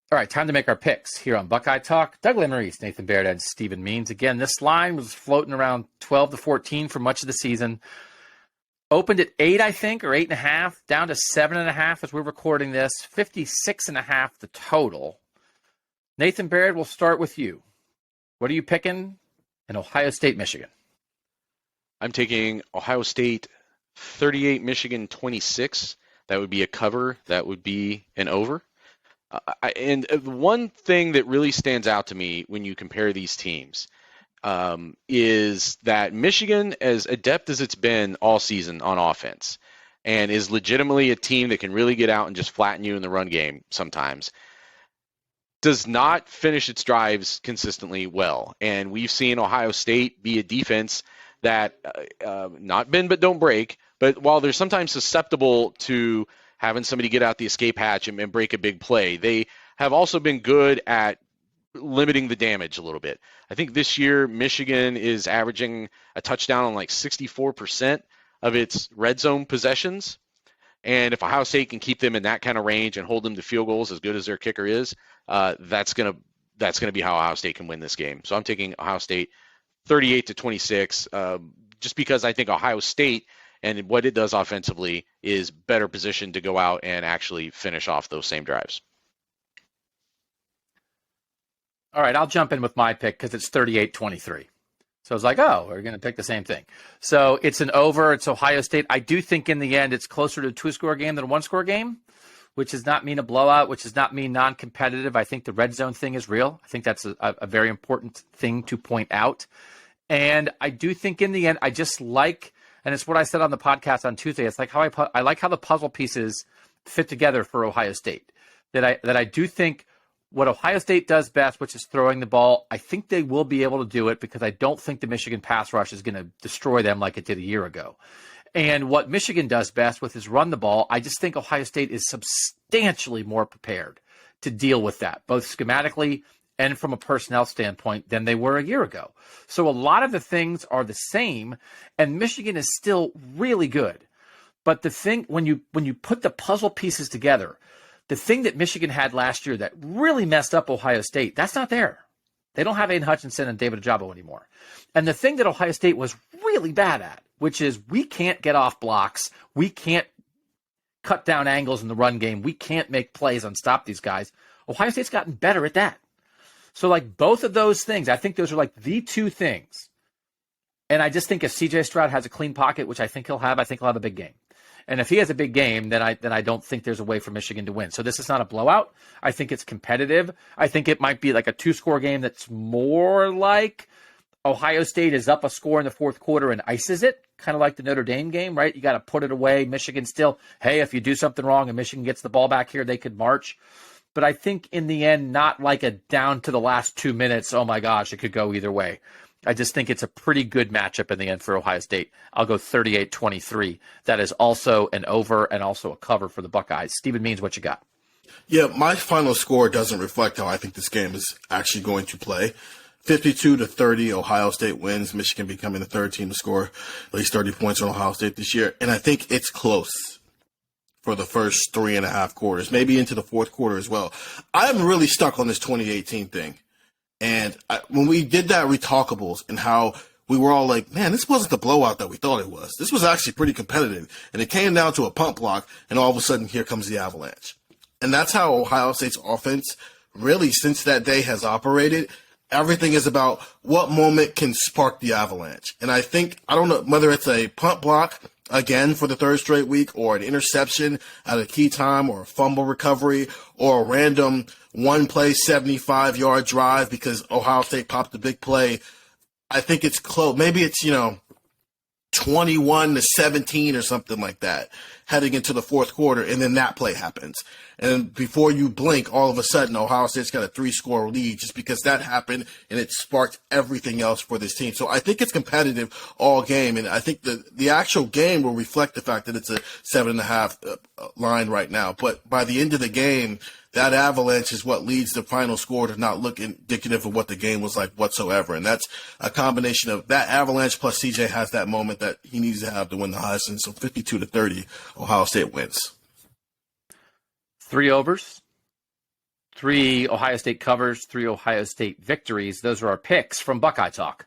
All right, time to make our picks here on Buckeye Talk. Doug Maurice, Nathan Baird, and Stephen Means. Again, this line was floating around 12 to 14 for much of the season. Opened at 8, I think, or 8.5, down to 7.5 as we're recording this. 56.5 the total. Nathan Baird, we'll start with you. What are you picking in Ohio State, Michigan? I'm taking Ohio State 38, Michigan 26. That would be a cover. That would be an over. And one thing that really stands out to me when you compare these teams is that Michigan, as adept as it's been all season on offense, and is legitimately a team that can really get out and just flatten you in the run game sometimes, does not finish its drives consistently well. And we've seen Ohio State be a defense that not bend but don't break, but while they're sometimes susceptible to having somebody get out the escape hatch and break a big play, they have also been good at limiting the damage a little bit. I think this year Michigan is averaging a touchdown on like 64% of its red zone possessions. And if Ohio State can keep them in that kind of range and hold them to field goals as good as their kicker is, that's gonna be how Ohio State can win this game. So I'm taking Ohio State 38 to 26, just because I think Ohio State and what it does offensively is better positioned to go out and actually finish off those same drives. All right, I'll jump in with my pick because it's 38-23. So I was like, oh, we're going to pick the same thing. So it's an over. It's Ohio State. I do think in the end it's closer to a two-score game than a one-score game, which does not mean a blowout, which does not mean non-competitive. I think the red zone thing is real. I think that's a very important thing to point out. And I do think in the end, I just like, and it's what I said on the podcast on Tuesday, it's like how I like how the puzzle pieces fit together for Ohio State. That I do think what Ohio State does best, which is throwing the ball, I think they will be able to do it because I don't think the Michigan pass rush is going to destroy them like it did a year ago. And what Michigan does best with is run the ball. I just think Ohio State is substantially more prepared to deal with that, both schematically and from a personnel standpoint than they were a year ago. So a lot of the things are the same, and Michigan is still really good. But the thing, when you put the puzzle pieces together, the thing that Michigan had last year that really messed up Ohio State, that's not there. They don't have Aiden Hutchinson and David Ojabo anymore. And the thing that Ohio State was really bad at, which is we can't get off blocks, we can't cut down angles in the run game, we can't make plays and stop these guys. Ohio State's gotten better at that. So like both of those things, I think those are like the two things. And I just think if CJ Stroud has a clean pocket, which I think he'll have a big game. And if he has a big game, then I don't think there's a way for Michigan to win. So this is not a blowout. I think it's competitive. I think it might be like a two-score game that's more like Ohio State is up a score in the fourth quarter and ices it, kind of like the Notre Dame game, right? You got to put it away. Michigan still, hey, if you do something wrong and Michigan gets the ball back here, they could march. But I think in the end, not like a down to the last 2 minutes, oh my gosh, it could go either way. I just think it's a pretty good matchup in the end for Ohio State. I'll go 38-23. That is also an over and also a cover for the Buckeyes. Stephen Means, what you got? Yeah, my final score doesn't reflect how I think this game is actually going to play. 52-30, Ohio State wins, Michigan becoming the third team to score at least 30 points on Ohio State this year. And I think it's close for the first 3.5 quarters, maybe into the fourth quarter as well. I'm really stuck on this 2018 thing. And when we did that Retalkables and how we were all like, man, this wasn't the blowout that we thought it was. This was actually pretty competitive. And it came down to a pump block, and all of a sudden, here comes the avalanche. And that's how Ohio State's offense really, since that day, has operated. Everything is about what moment can spark the avalanche. And I think, I don't know whether it's a punt block again for the third straight week or an interception at a key time or a fumble recovery or a random one-play 75-yard drive because Ohio State popped a big play. I think it's close. Maybe it's, 21-17 or something like that heading into the fourth quarter, and then that play happens. And before you blink, all of a sudden, Ohio State's got a 3-score lead just because that happened, and it sparked everything else for this team. So I think it's competitive all game, and I think the actual game will reflect the fact that it's a 7.5 line right now. But by the end of the game, that avalanche is what leads the final score to not look indicative of what the game was like whatsoever. And that's a combination of that avalanche plus CJ has that moment that he needs to have to win the Heisman. So 52-30, Ohio State wins. 3 overs, 3 Ohio State covers, 3 Ohio State victories. Those are our picks from Buckeye Talk.